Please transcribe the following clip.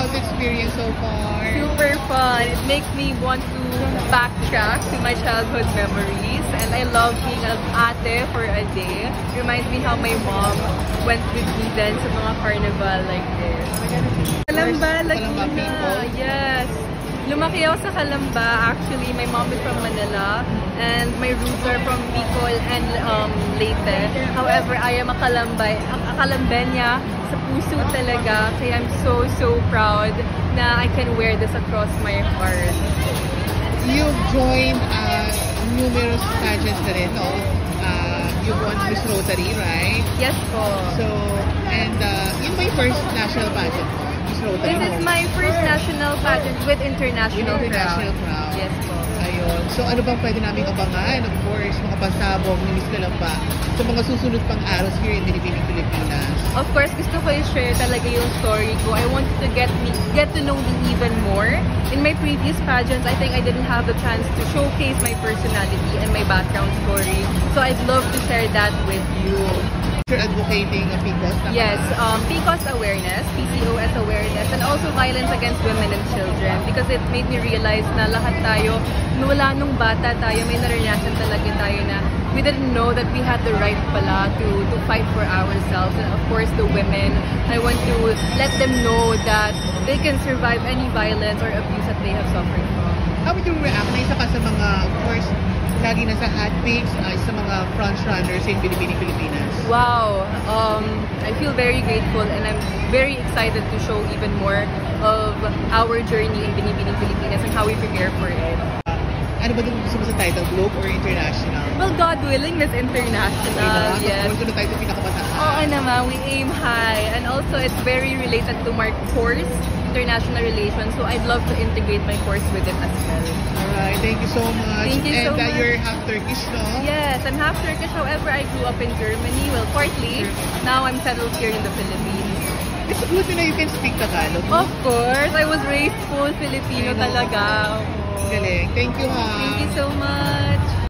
how's the experience so far? Super fun. It makes me want to backtrack to my childhood memories. And I love being an ate for a day. It reminds me how my mom went with me then sa mga carnival like this. Calamba, Laguna. Yes. Lumaki ako sa Calamba. Actually, my mom is from Manila and my roots are from Bicol and Leyte. However, I am a Calambenya sa puso talaga. Kaya I'm so proud na I can wear this across my heart. You've joined numerous pageants na rin, no? You've won Miss Rotary, right? Yes po. So, and yun ba yung first national pageant mo? Miss Rotary? This is my first national pageant with international crown. Yes po. Ayun. So, ano bang pwede namin abangan? Of course, mga pasabog ni Miss Calamba sa mga susunod pang araw here in Binibining Pilipinas. Of course, gusto ko i-share talaga yung story ko. I want to get to know me even more. In my previous pageants, I think I didn't have the chance to showcase my personality and my background story. So I'd love to share that with you. You're advocating PCOS? Yes, PCOS awareness, PCOS awareness, and also violence against women and children because it made me realize na lahat tayo, mula nung bata tayo, may naranasan talaga tayo na we didn't know that we had the right pala to fight for ourselves. And of course, the women, I want to let them know that they can survive any violence or abuse that they have suffered from. How would you react? Isa ka sa mga, of course, lagi nasa hot picks, sa mga front runners in Binibining Pilipinas. Wow! I feel very grateful and I'm very excited to show even more of our journey in Binibining Pilipinas and how we prepare for it. Ano ba gusto mo sa title? Globe or international? Well, God willing, Miss International. Yes. Of course, ano tayo pinakamataas? Oo naman, we aim high. And also, it's very related to my course, International Relations. So, I'd love to integrate my course with it as well. Alright, thank you so much. Thank you so much. You're half Turkish, no? Yes, I'm half Turkish. However, I grew up in Germany. Well, partly. Now, I'm settled here in the Philippines. It's good na you can speak Tagalog. Of course. I was raised full Filipino talaga. Galing. Thank you, ha. Thank you so much.